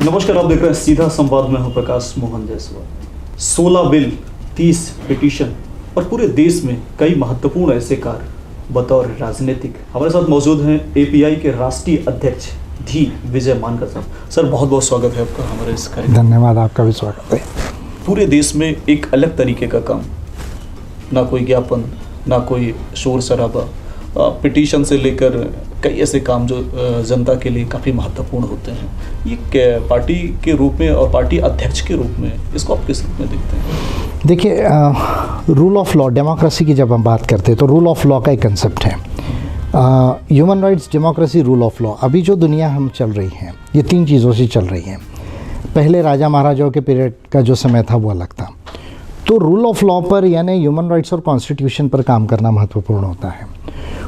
नमस्कार, आप देख रहे हैं सीधा संवाद में हूं प्रकाश मोहन जायसवाल। 16 बिल, 30 पिटीशन और पूरे देश में कई महत्वपूर्ण ऐसे कार्य बतौर राजनीतिक। हमारे साथ मौजूद हैं एपीआई के राष्ट्रीय अध्यक्ष धी विजय मानकर साहब। सर, बहुत बहुत स्वागत है आपका हमारे इस कार्यक्रम। धन्यवाद, आपका भी स्वागत है। पूरे देश में एक अलग तरीके का काम, ना कोई ज्ञापन, ना कोई शोर शराबा, पिटीशन से लेकर कई ऐसे काम जो जनता के लिए काफ़ी महत्वपूर्ण होते हैं। ये पार्टी के रूप में और पार्टी अध्यक्ष के रूप में इसको आप किस रूप में देखते हैं? देखिए, रूल ऑफ लॉ, डेमोक्रेसी की जब हम बात करते हैं तो रूल ऑफ लॉ का एक कंसेप्ट है। Human rights, democracy, rule of law. अभी जो दुनिया हम चल रही है ये तीन चीज़ों से चल रही है। पहले राजा महाराजाओं के पीरियड का जो समय था वो अलग था। तो रूल ऑफ लॉ पर यानी ह्यूमन राइट्स और कॉन्स्टिट्यूशन पर काम करना महत्वपूर्ण होता है।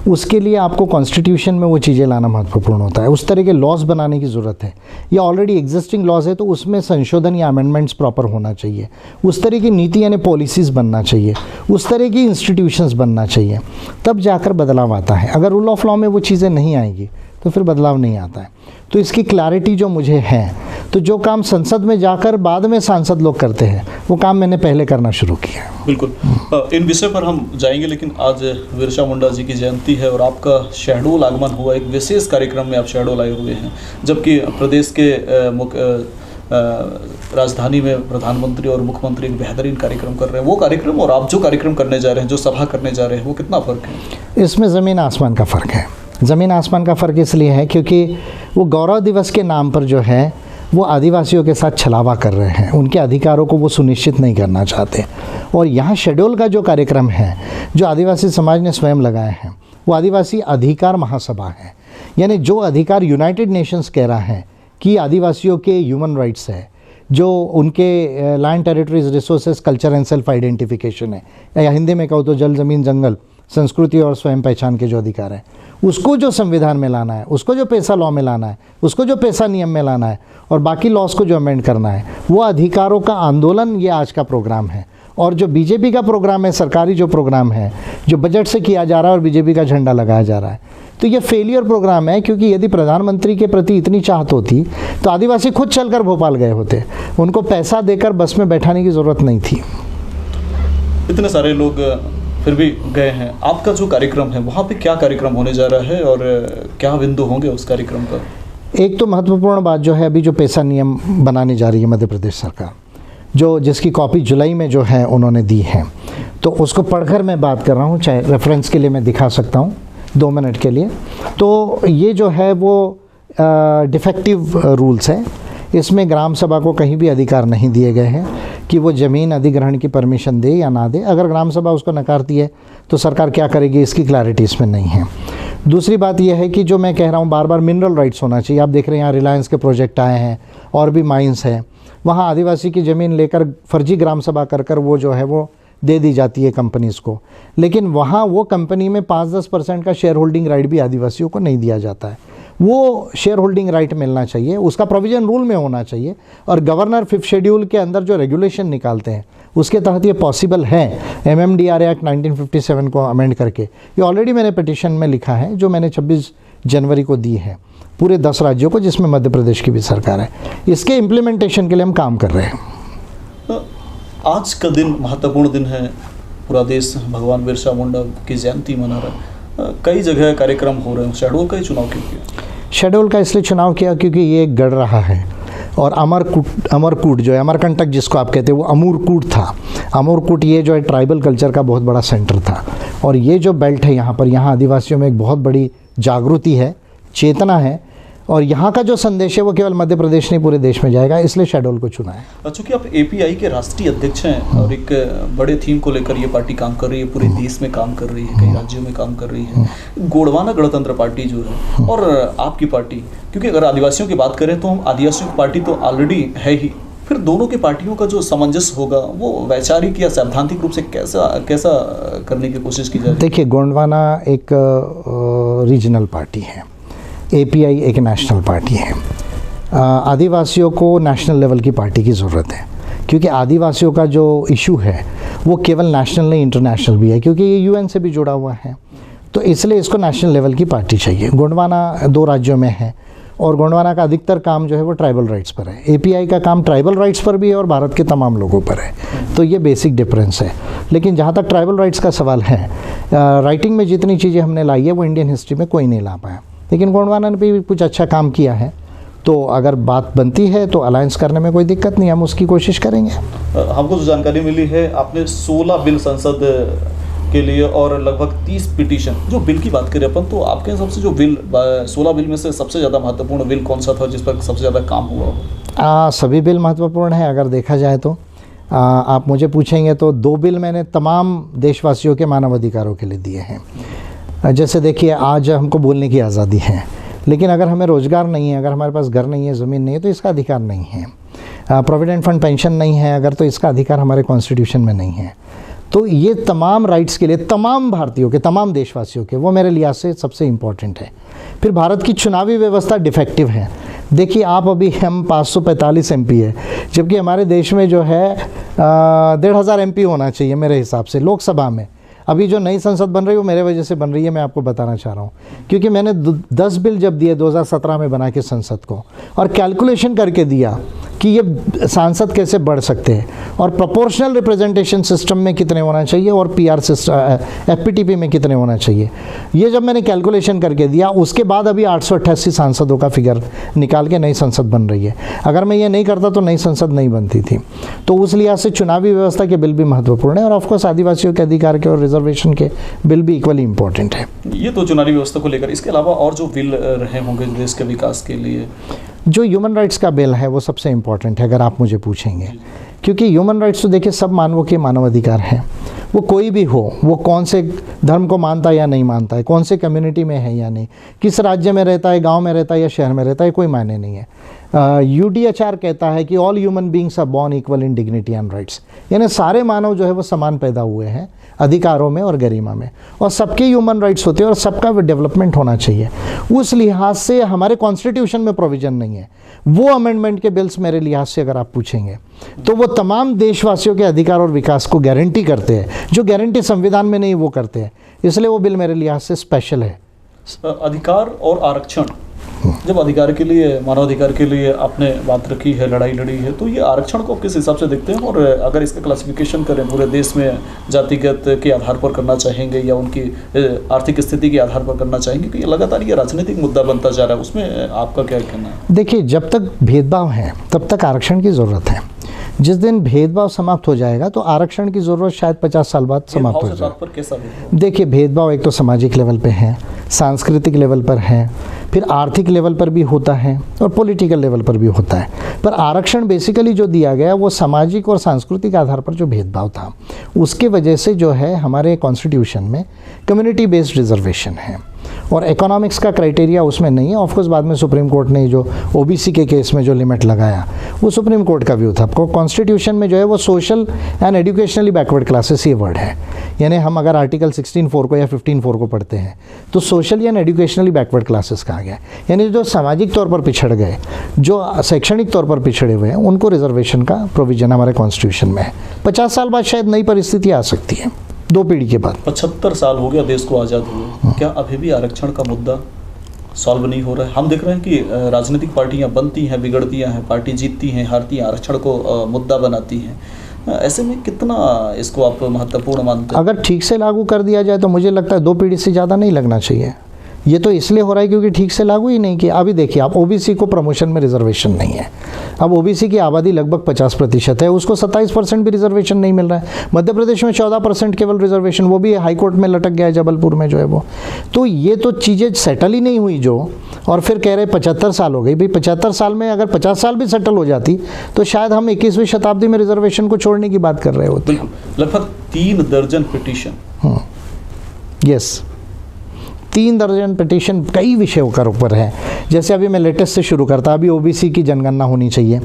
उसके लिए आपको कॉन्स्टिट्यूशन में वो चीज़ें लाना महत्वपूर्ण होता है। उस तरह के लॉज बनाने की ज़रूरत है। या ऑलरेडी एग्जिस्टिंग लॉज है तो उसमें संशोधन या अमेंडमेंट्स प्रॉपर होना चाहिए। उस तरह की नीति यानी पॉलिसीज़ बनना चाहिए। उस तरह की इंस्टीट्यूशंस बनना चाहिए, तब जाकर बदलाव आता है। अगर रूल ऑफ लॉ में वो चीज़ें नहीं आएंगी तो फिर बदलाव नहीं आता है। तो इसकी क्लैरिटी जो मुझे है, तो जो काम संसद में जाकर बाद में सांसद लोग करते हैं वो काम मैंने पहले करना शुरू किया। बिल्कुल, इन विषय पर हम जाएंगे, लेकिन आज बिरसा मुंडा जी की जयंती है और आपका शहडोल आगमन हुआ। एक विशेष कार्यक्रम में आप शहडोल आए हुए हैं, जबकि प्रदेश के राजधानी में प्रधानमंत्री और मुख्यमंत्री एक बेहतरीन कार्यक्रम कर रहे हैं। वो कार्यक्रम और आप जो कार्यक्रम करने जा रहे हैं, जो सभा करने जा रहे हैं, वो कितना फ़र्क है? इसमें ज़मीन आसमान का फ़र्क है। ज़मीन आसमान का फ़र्क इसलिए है क्योंकि वो गौरव दिवस के नाम पर जो है वो आदिवासियों के साथ छलावा कर रहे हैं। उनके अधिकारों को वो सुनिश्चित नहीं करना चाहते। और यहाँ शेड्यूल का जो कार्यक्रम है, जो आदिवासी समाज ने स्वयं लगाए हैं, वो आदिवासी अधिकार महासभा है। यानी जो अधिकार यूनाइटेड नेशंस कह रहा है कि आदिवासियों के ह्यूमन राइट्स है, जो उनके land, territories, resources, culture and self identification है, या हिंदी में कहो तो जल, ज़मीन, जंगल, संस्कृति और स्वयं पहचान के जो अधिकार हैं, उसको जो संविधान में लाना है, उसको जो पेशा लॉ में लाना है, उसको जो पेशा नियम में लाना है और बाकी लॉस को जो अमेंड करना है, वो अधिकारों का आंदोलन ये आज का प्रोग्राम है। और जो बीजेपी का प्रोग्राम है, सरकारी जो प्रोग्राम है, जो बजट से किया जा रहा है और बीजेपी का झंडा लगाया जा रहा है, तो ये फेलियर प्रोग्राम है। क्योंकि यदि प्रधानमंत्री के प्रति इतनी चाहत होती तो आदिवासी खुद चलकर भोपाल गए होते। उनको पैसा देकर बस में बैठाने की ज़रूरत नहीं थी। इतने सारे लोग फिर भी गए हैं। आपका जो कार्यक्रम है वहाँ पे क्या कार्यक्रम होने जा रहा है और क्या बिंदु होंगे उस कार्यक्रम का? एक तो महत्वपूर्ण बात जो है, अभी जो पेशा नियम बनाने जा रही है मध्य प्रदेश सरकार, जिसकी कॉपी जुलाई में जो है उन्होंने दी है, तो उसको पढ़कर मैं बात कर रहा हूँ। चाहे रेफरेंस के लिए मैं दिखा सकता हूँ 2 मिनट के लिए। तो ये जो है वो डिफेक्टिव रूल्स है। इसमें ग्राम सभा को कहीं भी अधिकार नहीं दिए गए हैं कि वो ज़मीन अधिग्रहण की परमिशन दे या ना दे। अगर ग्राम सभा उसको नकारती है तो सरकार क्या करेगी, इसकी क्लैरिटी इसमें नहीं है। दूसरी बात यह है कि जो मैं कह रहा हूँ बार बार, मिनरल राइट्स होना चाहिए। आप देख रहे हैं यहाँ रिलायंस के प्रोजेक्ट आए हैं और भी माइंस हैं। वहाँ आदिवासी की ज़मीन लेकर फर्जी ग्राम सभा कर वो जो है वो दे दी जाती है कंपनीज़ को, लेकिन वहाँ वो कंपनी में 5-10% का शेयर होल्डिंग राइट भी आदिवासियों को नहीं दिया जाता है। वो शेयर होल्डिंग राइट मिलना चाहिए, उसका प्रोविज़न रूल में होना चाहिए। और गवर्नर 5th शेड्यूल के अंदर जो रेगुलेशन निकालते हैं उसके तहत ये पॉसिबल है। MMDR एक्ट 1957 को अमेंड करके, ये ऑलरेडी मैंने पिटीशन में लिखा है, जो मैंने 26 जनवरी को दी है पूरे 10 राज्यों को, जिसमें मध्य प्रदेश की भी सरकार है। इसके इम्प्लीमेंटेशन के लिए हम काम कर रहे हैं। आज का दिन महत्वपूर्ण दिन है। पूरा देश भगवान बिरसा मुंडा की जयंती मना रहा है। कई जगह कार्यक्रम हो रहे हैं। शहडोल का ही चुनाव क्यों किया? शहडोल का इसलिए चुनाव किया क्योंकि ये गढ़ रहा है। और अमरकूट जो है, अमरकंटक जिसको आप कहते हैं, वो अमूरकूट था। अमूरकूट ये जो है ट्राइबल कल्चर का बहुत बड़ा सेंटर था। और ये जो बेल्ट है यहाँ पर, यहाँ आदिवासियों में एक बहुत बड़ी जागृति है, चेतना है। और यहाँ का जो संदेश है वो केवल मध्य प्रदेश नहीं पूरे देश में जाएगा, इसलिए शहडोल को चुना है। चूँकि आप एपीआई के राष्ट्रीय अध्यक्ष हैं और एक बड़े थीम को लेकर ये पार्टी काम कर रही है, पूरे देश में काम कर रही है, कई राज्यों में काम कर रही है। गोंडवाना गणतंत्र पार्टी जो है और आपकी पार्टी, क्योंकि अगर आदिवासियों की बात करें तो हम आदिवासियों की पार्टी तो ऑलरेडी है ही, फिर दोनों की पार्टियों का जो सामंजस्य होगा वो वैचारिक या सैद्धांतिक रूप से कैसा करने की कोशिश की जाए? देखिए, गोंडवाना एक रीजनल पार्टी है, एपीआई एक नेशनल पार्टी है। आदिवासियों को नेशनल लेवल की पार्टी की ज़रूरत है, क्योंकि आदिवासियों का जो इशू है वो केवल नेशनल नहीं इंटरनेशनल भी है, क्योंकि ये यूएन से भी जुड़ा हुआ है। तो इसलिए इसको नेशनल लेवल की पार्टी चाहिए। गोंडवाना 2 राज्यों में है और गोंडवाना का अधिकतर काम जो है वो ट्राइबल राइट्स पर है। एपीआई का काम ट्राइबल राइट्स पर भी है और भारत के तमाम लोगों पर है। तो ये बेसिक डिफरेंस है। लेकिन जहाँ तक ट्राइबल राइट्स का सवाल है, राइटिंग में जितनी चीज़ें हमने लाई है वो इंडियन हिस्ट्री में कोई नहीं ला पाया, लेकिन गोंडवाना ने भी कुछ अच्छा काम किया है। तो अगर बात बनती है तो अलायंस करने में कोई दिक्कत नहीं, हम उसकी कोशिश करेंगे। हमको जो जानकारी मिली है, आपने 16 बिल संसद के लिए और लगभग 30 पिटीशन, जो बिल की बात करें अपन, तो आपके हिसाब से जो बिल 16 बिल में से सबसे ज़्यादा महत्वपूर्ण बिल कौन सा था जिस पर सबसे ज़्यादा काम हुआ? सभी बिल महत्वपूर्ण है अगर देखा जाए तो। आप मुझे पूछेंगे तो 2 बिल मैंने तमाम देशवासियों के मानव अधिकारों के लिए दिए हैं। जैसे देखिए, आज हमको बोलने की आज़ादी है, लेकिन अगर हमें रोज़गार नहीं है, अगर हमारे पास घर नहीं है, ज़मीन नहीं है, तो इसका अधिकार नहीं है। प्रोविडेंट फंड पेंशन नहीं है अगर, तो इसका अधिकार हमारे कॉन्स्टिट्यूशन में नहीं है। तो ये तमाम राइट्स के लिए तमाम भारतीयों के, तमाम देशवासियों के, वो मेरे लिहाज से सबसे इम्पॉर्टेंट है। फिर भारत की चुनावी व्यवस्था डिफेक्टिव है। देखिए आप, अभी हम 545 MP है, जबकि हमारे देश में जो है 1500 MP होना चाहिए मेरे हिसाब से लोकसभा में। अभी जो नई संसद बन रही है वो मेरे वजह से बन रही है, मैं आपको बताना चाह रहा हूँ, क्योंकि मैंने 10 बिल जब दिए 2017 में बना के संसद को, और कैलकुलेशन करके दिया कि ये सांसद कैसे बढ़ सकते हैं, और प्रोपोर्शनल रिप्रेजेंटेशन सिस्टम में कितने होना चाहिए और PR सिस्टम, FPTP में कितने होना चाहिए, ये जब मैंने कैलकुलेशन करके दिया, उसके बाद अभी 888 सांसदों का फिगर निकाल के नई संसद बन रही है। अगर मैं ये नहीं करता तो नई संसद नहीं बनती थी। तो उस लिहाज से चुनावी व्यवस्था के बिल भी महत्वपूर्ण है, और ऑफकोर्स आदिवासियों के अधिकार के और रिजर्वेशन के बिल भी इक्वली इम्पोर्टेंट है। ये तो चुनावी व्यवस्था को लेकर, इसके अलावा और जो बिल रहे होंगे देश के विकास के लिए? जो ह्यूमन राइट्स का बिल है वो सबसे इम्पॉर्टेंट है अगर आप मुझे पूछेंगे, क्योंकि ह्यूमन राइट्स तो देखिए सब मानवों के मानव अधिकार हैं। वो कोई भी हो, वो कौन से धर्म को मानता है या नहीं मानता है, कौन से कम्युनिटी में है या नहीं, किस राज्य में रहता है, गांव में रहता है या शहर में रहता है, कोई मायने नहीं है। UDHR कहता है कि all human beings are born equal in dignity and rights, यानी सारे मानव जो है वो समान पैदा हुए हैं अधिकारों में और गरिमा में, और सबके ह्यूमन राइट्स होते हैं और सबका डेवलपमेंट होना चाहिए। उस लिहाज से हमारे कॉन्स्टिट्यूशन में प्रोविज़न नहीं है। वो अमेंडमेंट के बिल्स मेरे लिहाज से अगर आप पूछेंगे तो वो तमाम देशवासियों के अधिकार और विकास को गारंटी करते हैं, जो गारंटी संविधान में नहीं वो करते हैं, इसलिए वो बिल मेरे लिहाज से स्पेशल है। अधिकार और आरक्षण, जब अधिकार के लिए, मानवाधिकार के लिए आपने बात रखी है, लड़ाई लड़ी है, तो ये आरक्षण को किस हिसाब से देखते हैं? और अगर इसका क्लासिफिकेशन करें पूरे देश में, जातिगत के आधार पर करना चाहेंगे या उनकी आर्थिक स्थिति के आधार पर करना चाहेंगे, कि लगातार ये राजनीतिक मुद्दा बनता जा रहा है, उसमें आपका क्या कहना है? देखिए, जब तक भेदभाव है तब तक आरक्षण की ज़रूरत है। जिस दिन भेदभाव समाप्त हो जाएगा तो आरक्षण की ज़रूरत शायद 50 साल बाद समाप्त हो जाएगी। देखिए, भेदभाव एक तो सामाजिक लेवल पे है, सांस्कृतिक लेवल पर है, फिर आर्थिक लेवल पर भी होता है और पॉलिटिकल लेवल पर भी होता है। पर आरक्षण बेसिकली जो दिया गया वो सामाजिक और सांस्कृतिक आधार पर जो भेदभाव था, उसके वजह से जो है हमारे कॉन्स्टिट्यूशन में कम्युनिटी बेस्ड रिजर्वेशन है, और इकोनॉमिक्स का क्राइटेरिया उसमें नहीं है। ऑफकोर्स बाद में सुप्रीम कोर्ट ने जो OBC के केस में जो लिमिट लगाया वो सुप्रीम कोर्ट का व्यू था। आपको कॉन्स्टिट्यूशन में जो है वो social and educationally backward classes ये वर्ड है, यानी हम अगर आर्टिकल 16(4) को या 15(4) को पढ़ते हैं तो socially and educationally backward classes कहा गया, यानी जो सामाजिक तौर पर पिछड़ गए, जो शैक्षणिक तौर पर पिछड़े हुए हैं, उनको रिजर्वेशन का प्रोविजन हमारे कॉन्स्टिट्यूशन में है। 50 साल बाद शायद नई परिस्थिति आ सकती है, 2 पीढ़ी के बाद। 75 साल हो गया देश को आज़ाद हुए, क्या अभी भी आरक्षण का मुद्दा सॉल्व नहीं हो रहा है? हम देख रहे हैं कि राजनीतिक पार्टियां बनती हैं, बिगड़ती हैं, पार्टी जीतती हैं, हारती हैं, आरक्षण को मुद्दा बनाती हैं। ऐसे में कितना इसको आप महत्वपूर्ण मानते हैं? अगर ठीक से लागू कर दिया जाए तो मुझे लगता है 2 पीढ़ी से ज़्यादा नहीं लगना चाहिए। ये तो इसलिए हो रहा है क्योंकि ठीक से लागू ही नहीं किया। अभी देखिए आप, OBC को प्रमोशन में रिजर्वेशन नहीं है। अब OBC की आबादी लगभग 50% है, उसको 27% भी रिजर्वेशन नहीं मिल रहा है। मध्य प्रदेश में 14% केवल रिजर्वेशन, वो भी हाई कोर्ट में लटक गया है, जबलपुर में जो है वो। तो ये तो चीज़ें सेटल ही नहीं हुई जो, और फिर कह रहे 75 साल हो गई। भाई 75 साल में अगर 50 साल भी सेटल हो जाती तो शायद हम 21वीं शताब्दी में रिजर्वेशन को छोड़ने की बात कर रहे होते। लगभग 3 दर्जन पिटीशन, यस, 3 दर्जन पिटीशन कई विषयों के ऊपर है। जैसे अभी मैं लेटेस्ट से शुरू करता, अभी OBC की जनगणना होनी चाहिए,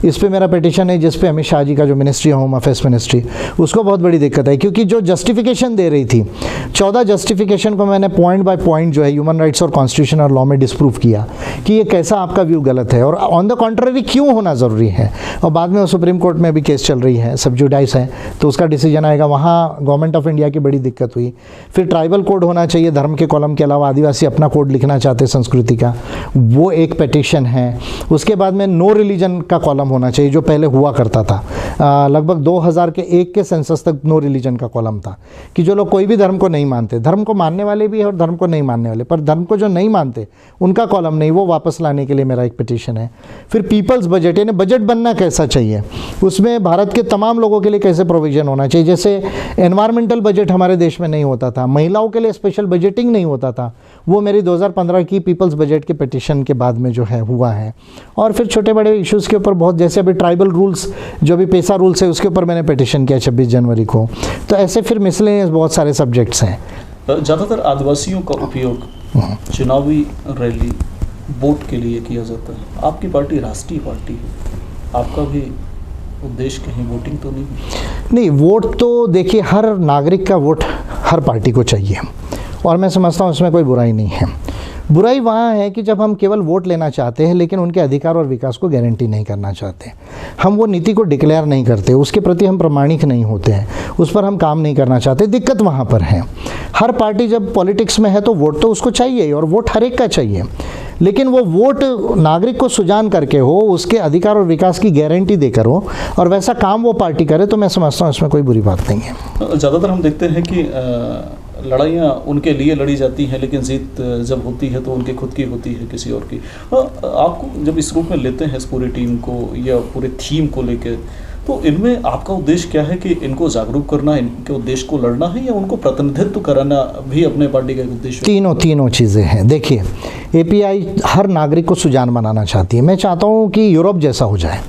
इस पे मेरा पिटिशन है, जिस पे अमित शाह जी का जो मिनिस्ट्री है, होम अफेयर्स मिनिस्ट्री, उसको बहुत बड़ी दिक्कत है, क्योंकि जो जस्टिफिकेशन दे रही थी 14 जस्टिफिकेशन को मैंने पॉइंट बाय पॉइंट जो है ह्यूमन राइट्स और कॉन्स्टिट्यूशन और लॉ में डिस्प्रूव किया कि ये कैसा आपका व्यू गलत है और ऑन द कॉन्ट्ररी क्यों होना ज़रूरी है। और बाद में सुप्रीम कोर्ट में भी केस चल रही है, सब जुडाइस है, तो उसका डिसीजन आएगा, वहाँ गवर्नमेंट ऑफ इंडिया की बड़ी दिक्कत हुई। फिर ट्राइबल कोड होना चाहिए धर्म के कॉलम के अलावा, आदिवासी अपना कोड लिखना चाहते संस्कृति का, वो एक पिटिशन है। उसके बाद में नो रिलीजन का कॉलम होना चाहिए, जो पहले हुआ करता था, लगभग 2001 के सेंसस तक नो रिलीजन का कॉलम था कि जो लोग कोई भी धर्म को नहीं मानते, धर्म को मानने वाले भी है और धर्म को नहीं मानने वाले, पर धर्म को जो नहीं मानते उनका कॉलम नहीं, वो वापस लाने के लिए मेरा एक पिटिशन है। फिर पीपल्स बजट, यानी बजट बनना कैसा चाहिए, उसमें भारत के तमाम लोगों के लिए कैसे प्रोविजन होना चाहिए। जैसे एनवायरमेंटल बजट हमारे देश में नहीं होता था, महिलाओं के लिए स्पेशल बजटिंग नहीं होता था, वो मेरी 2015 की पीपल्स बजट के पिटिशन के बाद में जो है हुआ है। और फिर छोटे बड़े इश्यूज़ के ऊपर बहुत, जैसे अभी ट्राइबल रूल्स, जो भी पेशा रूल्स है, उसके ऊपर मैंने पिटिशन किया 26 जनवरी को। तो ऐसे फिर मिसलेनियस बहुत सारे सब्जेक्ट्स हैं। ज़्यादातर आदिवासियों का उपयोग चुनावी रैली वोट के लिए किया जाता है। आपकी पार्टी राष्ट्रीय पार्टी है, आपका भी उद्देश्य कहीं वोटिंग तो नहीं? नहीं, वोट तो देखिए हर नागरिक का वोट हर पार्टी को चाहिए और मैं समझता हूँ इसमें कोई बुराई नहीं है। बुराई वहाँ है कि जब हम केवल वोट लेना चाहते हैं लेकिन उनके अधिकार और विकास को गारंटी नहीं करना चाहते, हम वो नीति को डिक्लेयर नहीं करते, उसके प्रति हम प्रामाणिक नहीं होते हैं, उस पर हम काम नहीं करना चाहते, दिक्कत वहाँ पर है। हर पार्टी जब पॉलिटिक्स में है तो वोट तो उसको चाहिए और वोट हर एक का चाहिए, लेकिन वो वोट नागरिक को सुजान करके हो, उसके अधिकार और विकास की गारंटी देकर हो और वैसा काम वो पार्टी करे, तो मैं समझता हूँ इसमें कोई बुरी बात नहीं है। ज़्यादातर हम देखते हैं कि लड़ाइयाँ उनके लिए लड़ी जाती हैं, लेकिन जीत जब होती है तो उनकी खुद की होती है, किसी और की। आपको जब इस रूप में लेते हैं इस पूरी टीम को या पूरे थीम को लेकर, तो इनमें आपका उद्देश्य क्या है कि इनको जागरूक करना, इनके उद्देश्य को लड़ना है या उनको प्रतिनिधित्व कराना भी अपने पार्टी का एक उद्देश्य? तीनों चीज़ें हैं। देखिए, एपीआई हर नागरिक को सुजान बनाना चाहती है। मैं चाहता हूँ कि यूरोप जैसा हो जाए।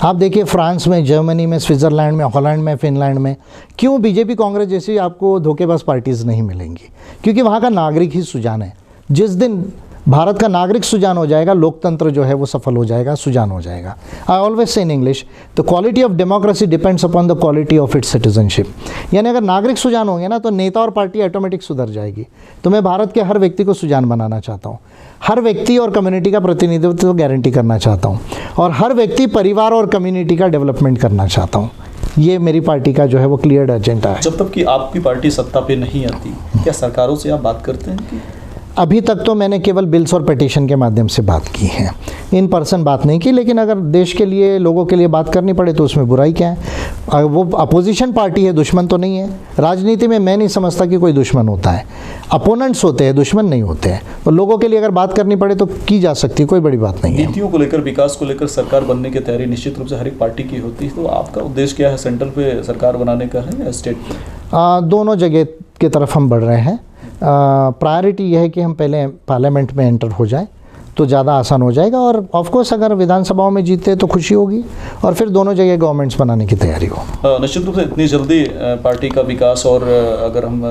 आप देखिए फ्रांस में, जर्मनी में, स्विट्ज़रलैंड में, हॉलैंड में, फिनलैंड में क्यों बीजेपी कांग्रेस जैसी आपको धोखेबाज पार्टीज़ नहीं मिलेंगी? क्योंकि वहाँ का नागरिक ही सुजान है। जिस दिन भारत का नागरिक सुजान हो जाएगा, लोकतंत्र जो है वो सफल हो जाएगा, सुजान हो जाएगा। I always say in English, the quality of democracy depends upon the quality of its citizenship. यानी अगर नागरिक सुजान होंगे ना तो नेता और पार्टी ऑटोमेटिक सुधर जाएगी। तो मैं भारत के हर व्यक्ति को सुजान बनाना चाहता हूँ, हर व्यक्ति और कम्युनिटी का प्रतिनिधित्व गारंटी करना चाहता हूँ और हर व्यक्ति परिवार और कम्युनिटी का डेवलपमेंट करना चाहता हूँ। ये मेरी पार्टी का जो है वो क्लियर एजेंडा है। जब तक कि आपकी पार्टी सत्ता पे नहीं आती, क्या सरकारों से आप बात करते हैं कि? अभी तक तो मैंने केवल बिल्स और पिटीशन के माध्यम से बात की है, इन पर्सन बात नहीं की, लेकिन अगर देश के लिए, लोगों के लिए बात करनी पड़े तो उसमें बुराई क्या है? वो अपोजिशन पार्टी है, दुश्मन तो नहीं है। राजनीति में मैं नहीं समझता कि कोई दुश्मन होता है, अपोनेंट्स होते हैं, दुश्मन नहीं होते हैं। तो लोगों के लिए अगर बात करनी पड़े तो की जा सकती है, कोई बड़ी बात नहीं है। नीतियों को लेकर, विकास को लेकर सरकार बनने की तैयारी निश्चित रूप से हर एक पार्टी की होती है, तो आपका उद्देश्य क्या है? सेंट्रल पे सरकार बनाने का है या स्टेट पे? दोनों जगह की तरफ हम बढ़ रहे हैं। प्रायोरिटी यह है कि हम पहले पार्लियामेंट में एंटर हो जाए तो ज़्यादा आसान हो जाएगा और ऑफ कोर्स अगर विधानसभाओं में जीते तो खुशी होगी और फिर दोनों जगह गवर्नमेंट्स बनाने की तैयारी हो। निश्चित रूप से इतनी जल्दी पार्टी का विकास और अगर हम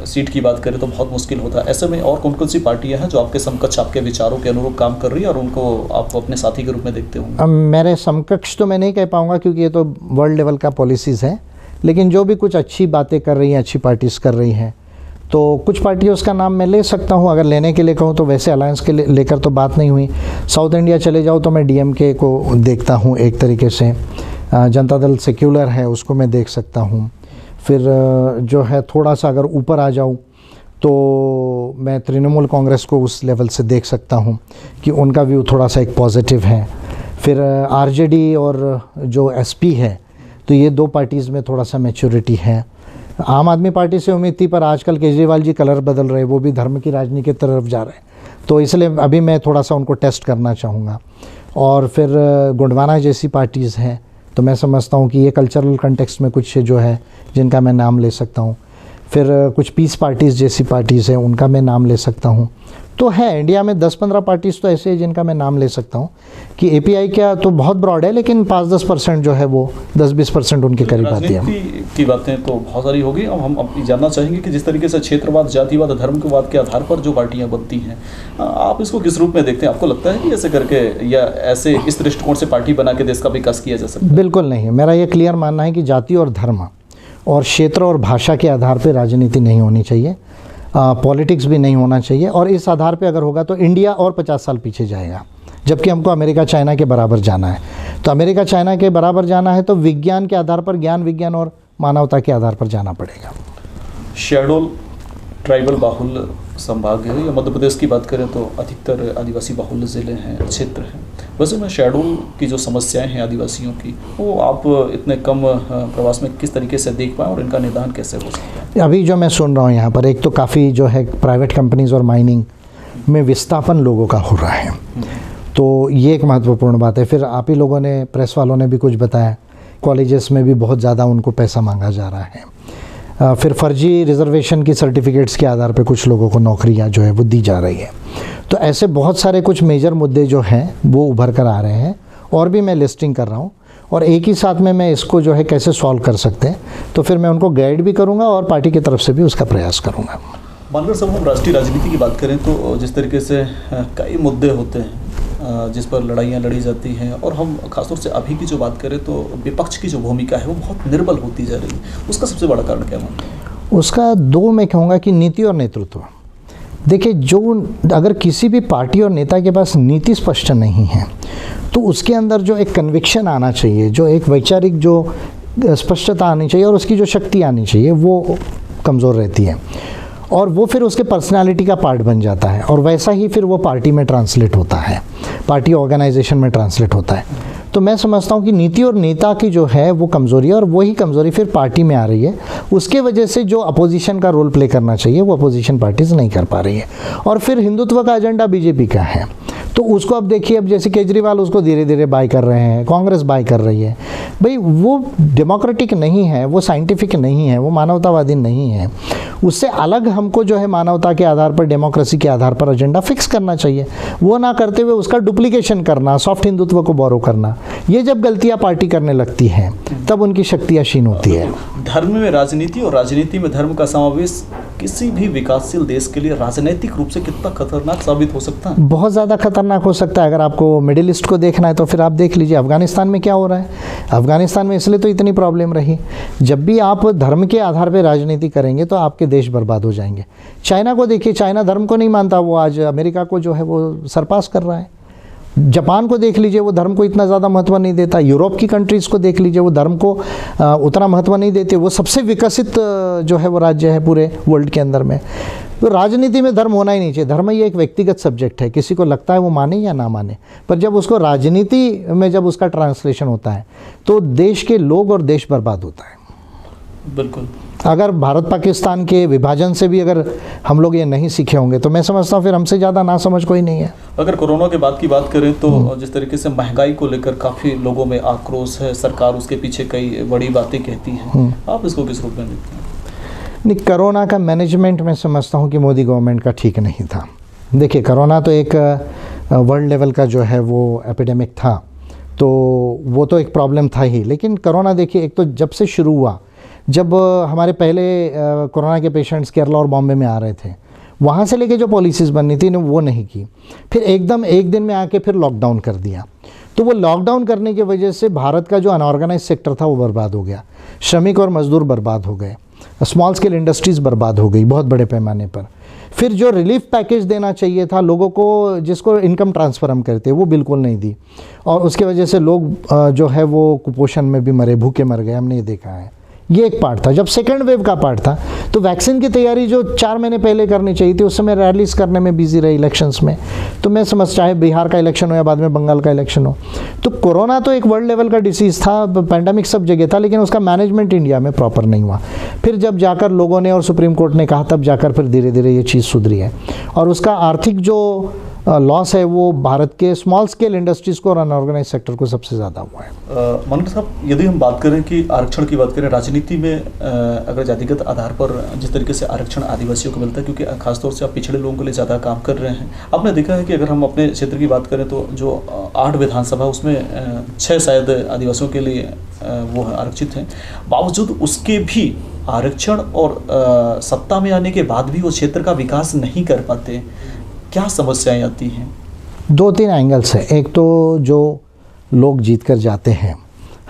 सीट की बात करें तो बहुत मुश्किल होता है। ऐसे में और कौन कौन सी पार्टियां हैं जो आपके समकक्ष, आपके विचारों के अनुरूप काम कर रही है और उनको आप अपने साथी के रूप में देखते होंगे? मेरे समकक्ष तो मैं नहीं कह पाऊँगा क्योंकि ये तो वर्ल्ड लेवल का पॉलिसीज़ है, लेकिन जो भी कुछ अच्छी बातें कर रही हैं, अच्छी पार्टीज़ कर रही हैं, तो कुछ पार्टियों का नाम मैं ले सकता हूं। अगर लेने के लिए कहूं तो वैसे अलायंस के लेकर तो बात नहीं हुई। साउथ इंडिया चले जाऊं तो मैं डीएमके को देखता हूं एक तरीके से, जनता दल सेक्युलर है उसको मैं देख सकता हूं। फिर जो है थोड़ा सा अगर ऊपर आ जाऊं तो मैं तृणमूल कांग्रेस को उस लेवल से देख सकता हूं कि उनका व्यू थोड़ा सा एक पॉजिटिव है। फिर आरजेडी और जो एसपी है, तो ये दो पार्टीज़ में थोड़ा सा मैच्योरिटी है। आम आदमी पार्टी से उम्मीद थी, पर आजकल केजरीवाल जी कलर बदल रहे, वो भी धर्म की राजनीति की तरफ जा रहे हैं, तो इसलिए अभी मैं थोड़ा सा उनको टेस्ट करना चाहूँगा। और फिर गोंडवाना जैसी पार्टीज़ हैं, तो मैं समझता हूँ कि ये कल्चरल कंटेक्स्ट में कुछ जो है जिनका मैं नाम ले सकता हूँ। फिर कुछ पीस पार्टीज़ जैसी पार्टीज़ हैं, उनका मैं नाम ले सकता हूँ। तो है इंडिया में 10-15 पार्टीज़ तो ऐसे हैं जिनका मैं नाम ले सकता हूँ कि एपीआई क्या तो बहुत ब्रॉड है, लेकिन 5-10% जो है वो 10-20% उनके करीब आती है। राजनीति की बातें तो बहुत सारी होगी। अब हम जानना चाहेंगे कि जिस तरीके से क्षेत्रवाद, जातिवाद, धर्मवाद के आधार पर जो पार्टियां बनती हैं, आप इसको किस रूप में देखते हैं? आपको लगता है कि ऐसे करके या ऐसे इस दृष्टिकोण से पार्टी बना के देश का विकास किया जा सकता है? बिल्कुल नहीं है। मेरा ये क्लियर मानना है कि जाति और धर्म और क्षेत्र और भाषा के आधार पर राजनीति नहीं होनी चाहिए, पॉलिटिक्स भी नहीं होना चाहिए। और इस आधार पे अगर होगा तो इंडिया और 50 साल पीछे जाएगा, जबकि हमको अमेरिका चाइना के बराबर जाना है। तो अमेरिका चाइना के बराबर जाना है तो विज्ञान के आधार पर, ज्ञान विज्ञान और मानवता के आधार पर जाना पड़ेगा। शेड्यूल ट्राइबल बाहुल संभाग है या मध्य प्रदेश की बात करें तो अधिकतर आदिवासी बाहुल्य ज़िले हैं, क्षेत्र हैं। वैसे में शेड्यूल की जो समस्याएं हैं आदिवासियों की, वो आप इतने कम प्रवास में किस तरीके से देख पाएँ और इनका निदान कैसे हो सकता है? अभी जो मैं सुन रहा हूँ यहाँ पर, एक तो काफ़ी जो है प्राइवेट कंपनीज़ और माइनिंग में विस्थापन लोगों का हो रहा है, तो ये एक महत्वपूर्ण बात है। फिर आप ही लोगों ने, प्रेस वालों ने भी कुछ बताया, कॉलेजेस में भी बहुत ज़्यादा उनको पैसा मांगा जा रहा है। फिर फर्जी रिजर्वेशन की सर्टिफिकेट्स के आधार पे कुछ लोगों को नौकरियां जो है वो दी जा रही है। तो ऐसे बहुत सारे कुछ मेजर मुद्दे जो हैं वो उभर कर आ रहे हैं, और भी मैं लिस्टिंग कर रहा हूँ, और एक ही साथ में मैं इसको जो है कैसे सॉल्व कर सकते हैं, तो फिर मैं उनको गाइड भी करूँगा और पार्टी की तरफ से भी उसका प्रयास करूँगा। मानकर साहब, हम राष्ट्रीय राजनीति की बात करें तो जिस तरीके से कई मुद्दे होते हैं जिस पर लड़ाइयाँ लड़ी जाती हैं, और हम खासतौर से अभी की जो बात करें तो विपक्ष की जो भूमिका है वो बहुत निर्बल होती जा रही है, उसका सबसे बड़ा कारण क्या मानते हैं? उसका दो मैं कहूँगा कि नीति और नेतृत्व। देखिए, जो अगर किसी भी पार्टी और नेता के पास नीति स्पष्ट नहीं है तो उसके अंदर जो एक कन्विक्शन आना चाहिए, जो एक वैचारिक जो स्पष्टता आनी चाहिए और उसकी जो शक्ति आनी चाहिए, वो कमज़ोर रहती है, और वो फिर उसके पर्सनालिटी का पार्ट बन जाता है, और वैसा ही फिर वो पार्टी में ट्रांसलेट होता है, पार्टी ऑर्गेनाइजेशन में ट्रांसलेट होता है। तो मैं समझता हूँ कि नीति और नेता की जो है वो कमज़ोरी है, और वही कमज़ोरी फिर पार्टी में आ रही है। उसके वजह से जो अपोजिशन का रोल प्ले करना चाहिए वो अपोजिशन पार्टीज़ नहीं कर पा रही है। और फिर हिंदुत्व का एजेंडा बीजेपी का है, तो उसको अब देखिए, अब जैसे केजरीवाल उसको धीरे धीरे बाय कर रहे हैं, कांग्रेस बाय कर रही है। भाई वो डेमोक्रेटिक नहीं है, वो साइंटिफिक नहीं है, वो मानवतावादी नहीं है। उससे अलग हमको जो है मानवता के आधार पर, डेमोक्रेसी के आधार पर एजेंडा फिक्स करना चाहिए। वो ना करते हुए उसका डुप्लीकेशन करना, सॉफ्ट हिंदुत्व को बोरो करना, ये जब गलतियां पार्टी करने लगती हैं तब उनकी शक्तियां क्षीण होती है। धर्म में राजनीति और राजनीति में धर्म का समावेश किसी भी विकासशील देश के लिए राजनीतिक रूप से कितना खतरनाक साबित हो सकता है? बहुत ज़्यादा खतरनाक हो सकता है। अगर आपको मिडिल ईस्ट को देखना है तो फिर आप देख लीजिए अफगानिस्तान में क्या हो रहा है। अफगानिस्तान में इसलिए तो इतनी प्रॉब्लम रही, जब भी आप धर्म के आधार पर राजनीति करेंगे तो आपके देश बर्बाद हो जाएंगे। चाइना को देखिए, चाइना धर्म को नहीं मानता, वो आज अमेरिका को जो है वो सरपास कर रहा है। जापान को देख लीजिए, वो धर्म को इतना ज़्यादा महत्व नहीं देता। यूरोप की कंट्रीज़ को देख लीजिए, वो धर्म को उतना महत्व नहीं देते। वो सबसे विकसित जो है वो राज्य है पूरे वर्ल्ड के अंदर में। तो राजनीति में धर्म होना ही नहीं चाहिए। धर्म ये एक व्यक्तिगत सब्जेक्ट है, किसी को लगता है वो माने या ना माने, पर जब उसको राजनीति में जब उसका ट्रांसलेशन होता है तो देश के लोग और देश बर्बाद होता है। बिल्कुल। अगर भारत पाकिस्तान के विभाजन से भी अगर हम लोग ये नहीं सीखे होंगे तो मैं समझता हूँ फिर हमसे ज़्यादा ना समझ कोई नहीं है। अगर कोरोना के बाद की बात करें तो जिस तरीके से महंगाई को लेकर काफ़ी लोगों में आक्रोश है, सरकार उसके पीछे कई बड़ी बातें कहती है, आप इसको किस रूप में देखते हैं? नहीं, कोरोना का मैनेजमेंट मैं समझता हूँ कि मोदी गवर्नमेंट का ठीक नहीं था। देखिए, कोरोना तो एक वर्ल्ड लेवल का जो है वो एपिडेमिक था, तो वो तो एक प्रॉब्लम था ही। लेकिन कोरोना देखिए, एक तो जब से शुरू हुआ, जब हमारे पहले कोरोना के पेशेंट्स केरला और बॉम्बे में आ रहे थे, वहाँ से लेके जो पॉलिसीज़ बननी थी वो नहीं की। फिर एकदम एक दिन में आके फिर लॉकडाउन कर दिया। तो वो लॉकडाउन करने की वजह से भारत का जो अनऑर्गेनाइज सेक्टर था वो बर्बाद हो गया। श्रमिक और मजदूर बर्बाद हो गए, स्मॉल स्केल इंडस्ट्रीज़ बर्बाद हो गई बहुत बड़े पैमाने पर। फिर जो रिलीफ पैकेज देना चाहिए था लोगों को, जिसको इनकम ट्रांसफ़र हम करते, वो बिल्कुल नहीं दी, और उसकी वजह से लोग जो है वो कुपोषण में भी मरे, भूखे मर गए, हमने ये देखा है। ये एक पार्ट था। जब सेकेंड वेव का पार्ट था तो वैक्सीन की तैयारी जो 4 महीने पहले करनी चाहिए थी, उस समय रैलीज करने में बिजी रहे इलेक्शंस में। तो मैं समझ, चाहे बिहार का इलेक्शन हो या बाद में बंगाल का इलेक्शन हो, तो कोरोना तो एक वर्ल्ड लेवल का डिसीज़ था, पैंडेमिक सब जगह था, लेकिन उसका मैनेजमेंट इंडिया में प्रॉपर नहीं हुआ। फिर जब जाकर लोगों ने और सुप्रीम कोर्ट ने कहा, तब जाकर फिर धीरे धीरे ये चीज़ सुधरी है। और उसका आर्थिक जो लॉस है वो भारत के स्मॉल स्केल इंडस्ट्रीज़ को और अनऑर्गेनाइज सेक्टर को सबसे ज़्यादा हुआ है। मनोहर साहब, यदि हम बात करें कि आरक्षण की बात करें, राजनीति में अगर जातिगत आधार पर जिस तरीके से आरक्षण आदिवासियों को मिलता है, क्योंकि खासतौर से आप पिछड़े लोगों के लिए ज़्यादा काम कर रहे हैं, आपने देखा है कि अगर हम अपने क्षेत्र की बात करें तो जो 8 विधानसभा उसमें 6 शायद आदिवासियों के लिए वो आरक्षित हैं, बावजूद उसके भी आरक्षण और सत्ता में आने के बाद भी वो क्षेत्र का विकास नहीं कर पाते। क्या समस्याएं आती हैं? 2-3 एंगल्स हैं। एक तो जो लोग जीत कर जाते हैं,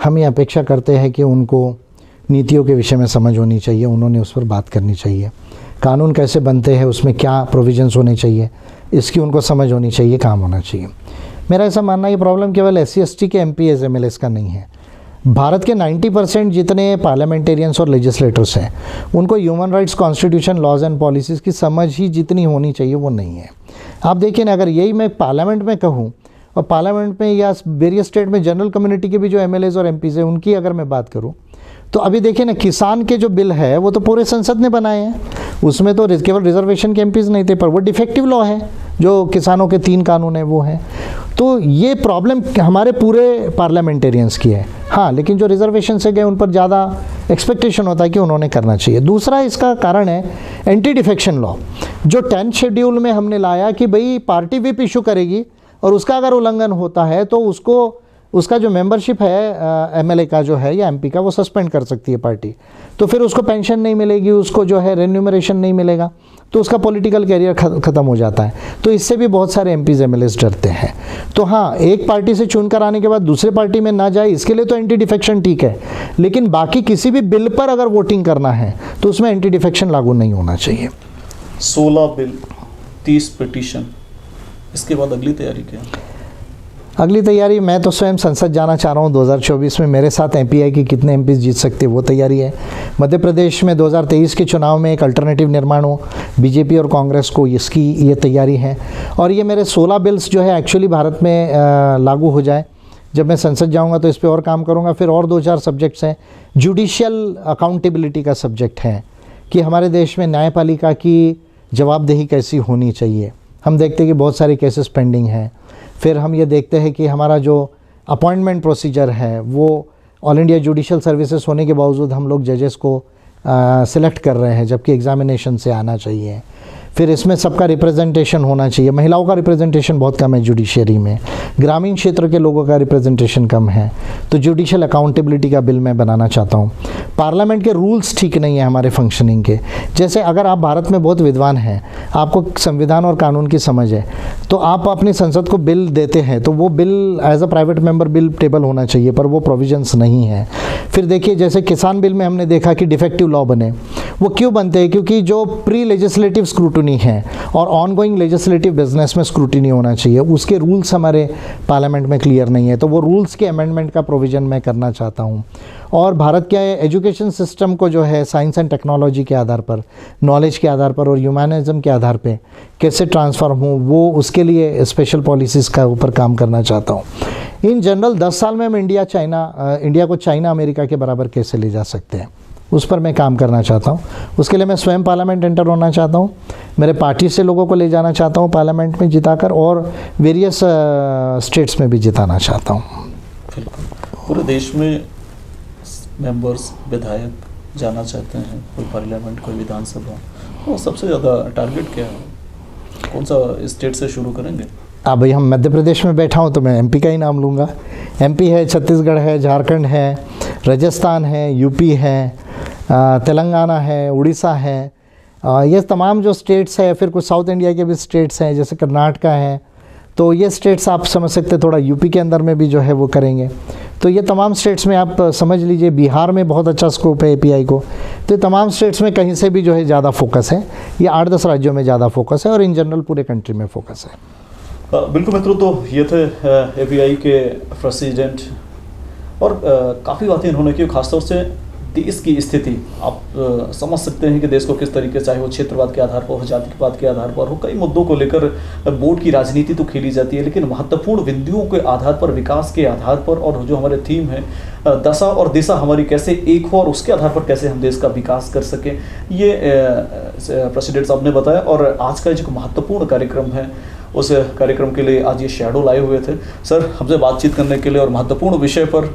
हम ये अपेक्षा करते हैं कि उनको नीतियों के विषय में समझ होनी चाहिए, उन्होंने उस पर बात करनी चाहिए, कानून कैसे बनते हैं उसमें क्या प्रोविजंस होने चाहिए इसकी उनको समझ होनी चाहिए, काम होना चाहिए। मेरा ऐसा मानना है ये प्रॉब्लम केवल SC/ST के MPs MLAs का नहीं है। भारत के 90% जितने पार्लियामेंटेरियंस और लेजिस्लेटर्स हैं उनको human rights, constitution, laws and policies की समझ ही जितनी होनी चाहिए वो नहीं है। आप देखिए ना, अगर यही मैं पार्लियामेंट में कहूँ और पार्लियामेंट में या वेरियस स्टेट में जनरल कम्युनिटी के भी जो MLAs और MPs हैं उनकी अगर मैं बात करूँ तो अभी देखिए ना, किसान के जो बिल है वो तो पूरे संसद ने बनाए हैं, उसमें तो केवल रिजर्वेशन के MPs नहीं थे, पर वो डिफेक्टिव लॉ है। जो किसानों के 3 कानून हैं वो हैं। तो ये प्रॉब्लम हमारे पूरे पार्लियामेंटेरियंस की है। हाँ, लेकिन जो रिजर्वेशन से गए उन पर ज़्यादा एक्सपेक्टेशन होता है कि उन्होंने करना चाहिए। दूसरा इसका कारण है एंटी डिफेक्शन लॉ, जो 10th शेड्यूल में हमने लाया कि भाई पार्टी व्हिप इशू करेगी और उसका अगर उल्लंघन होता है तो उसका जो मेंबरशिप है MLA का जो है या MP का, वो सस्पेंड कर सकती है पार्टी। तो फिर उसको पेंशन नहीं मिलेगी, उसको जो है रेन्यूमरेशन नहीं मिलेगा, तो उसका पॉलिटिकल कैरियर ख़त्म हो जाता है। तो इससे भी बहुत सारे MPs MLAs डरते हैं। तो हाँ, एक पार्टी से चुनकर आने के बाद दूसरे पार्टी में ना जाए, इसके लिए तो एंटी डिफेक्शन ठीक है, लेकिन बाकी किसी भी बिल पर अगर वोटिंग करना है तो उसमें एंटी डिफेक्शन लागू नहीं होना चाहिए। 16 बिल, 30 पिटीशन, इसके बाद अगली तैयारी क्या? अगली तैयारी, मैं तो स्वयं संसद जाना चाह रहा हूँ 2024 में। मेरे साथ MPI की कितने MPs जीत सकते हैं वो तैयारी है। मध्य प्रदेश में 2023 के चुनाव में एक अल्टरनेटिव निर्माण हो, BJP और कांग्रेस को, इसकी ये तैयारी है। और ये मेरे 16 बिल्स जो है एक्चुअली भारत में लागू हो जाए। जब मैं संसद जाऊँगा तो इस पर और काम करूँगा। फिर और 2-4 सब्जेक्ट्स हैं। जुडिशियल अकाउंटेबिलिटी का सब्जेक्ट है कि हमारे देश में न्यायपालिका की जवाबदेही कैसी होनी चाहिए। हम देखते हैं कि बहुत सारे केसेस पेंडिंग हैं। फिर हम ये देखते हैं कि हमारा जो अपॉइंटमेंट प्रोसीजर है वो ऑल इंडिया जुडिशियल सर्विसेज होने के बावजूद हम लोग जजेस को सिलेक्ट कर रहे हैं, जबकि एग्जामिनेशन से आना चाहिए। फिर इसमें सबका रिप्रेजेंटेशन होना चाहिए। महिलाओं का रिप्रेजेंटेशन बहुत कम है जुडिशरी में, ग्रामीण क्षेत्र के लोगों का रिप्रेजेंटेशन कम है। तो जुडिशियल अकाउंटेबिलिटी का बिल मैं बनाना चाहता हूँ। पार्लियामेंट के रूल्स ठीक नहीं है हमारे फंक्शनिंग के। जैसे अगर आप भारत में बहुत विद्वान हैं, आपको संविधान और कानून की समझ है, तो आप अपनी संसद को बिल देते हैं तो वो bill as a private member bill table होना चाहिए, पर वो प्रोविजंस नहीं है। फिर देखिए, जैसे किसान बिल में हमने देखा कि डिफेक्टिव लॉ बने। वो क्यों बनते हैं? क्योंकि जो प्री लेजिस्लेटिव स्क्रूटनी है और ऑनगोइंग लेजिस्लेटिव बिजनेस में स्क्रूटनी होना चाहिए, उसके रूल्स हमारे पार्लियामेंट में क्लियर नहीं है। तो वो रूल्स के अमेंडमेंट का प्रोविज़न मैं करना चाहता हूँ। और भारत के एजुकेशन सिस्टम को जो है साइंस एंड टेक्नोलॉजी के आधार पर, नॉलेज के आधार पर और ह्यूमनिज्म के आधार पे कैसे ट्रांसफॉर्म हो, वो उसके लिए स्पेशल पॉलिसीज़ का ऊपर काम करना चाहता हूँ। इन जनरल 10 साल में हम इंडिया को चाइना अमेरिका के बराबर कैसे ले जा सकते हैं, उस पर मैं काम करना चाहता हूँ। उसके लिए मैं स्वयं पार्लियामेंट एंटर होना चाहता हूँ। मेरे पार्टी से लोगों को ले जाना चाहता हूँ पार्लियामेंट में जिताकर, और वेरियस स्टेट्स में भी जिताना चाहता हूँ। पूरे देश में मेंबर्स, विधायक जाना चाहते हैं, कोई पार्लियामेंट, कोई विधानसभा, तो सबसे ज़्यादा टारगेट क्या है? कौन सा स्टेट से शुरू करेंगे? अब भाई हम मध्य प्रदेश में बैठा हूँ तो मैं MP का ही नाम लूँगा। MP है, छत्तीसगढ़ है, झारखंड है, राजस्थान है, UP है, तेलंगाना है, उड़ीसा है, ये तमाम जो स्टेट्स है। फिर कुछ साउथ इंडिया के भी स्टेट्स हैं, जैसे कर्नाटका है। तो ये स्टेट्स आप समझ सकते हैं, थोड़ा UP के अंदर में भी जो है वो करेंगे। तो ये तमाम स्टेट्स में आप समझ लीजिए, बिहार में बहुत अच्छा स्कोप है API को। तो ये तमाम स्टेट्स में कहीं से भी जो है ज़्यादा फोकस है। ये 8-10 राज्यों में ज़्यादा फोकस है और इन जनरल पूरे कंट्री में फोकस है। बिल्कुल मित्रों, तो ये थे API के प्रेसिडेंट, और काफ़ी बातें इन्होंने की। खासतौर से देश की स्थिति आप समझ सकते हैं कि देश को किस तरीके, चाहे वो क्षेत्रवाद के आधार पर हो, जातिवाद के आधार पर हो, कई मुद्दों को लेकर बोर्ड की राजनीति तो खेली जाती है, लेकिन महत्वपूर्ण बिंदुओं के आधार पर, विकास के आधार पर, और जो हमारे थीम है दशा और दिशा हमारी कैसे एक हो और उसके आधार पर कैसे हम देश का विकास कर सकें, ये प्रेसिडेंट साहब ने बताया। और आज का जो महत्वपूर्ण कार्यक्रम है उस कार्यक्रम के लिए आज ये शैडो लाए हुए थे। सर, हमसे बातचीत करने के लिए और महत्वपूर्ण विषय पर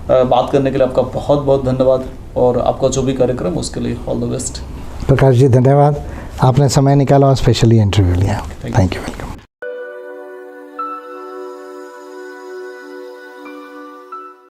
बात करने के लिए आपका बहुत बहुत धन्यवाद, और आपका जो भी कार्यक्रम उसके लिए all the best. Prakash ji धन्यवाद, आपने समय निकाला और स्पेशली इंटरव्यू लिया। Thank you.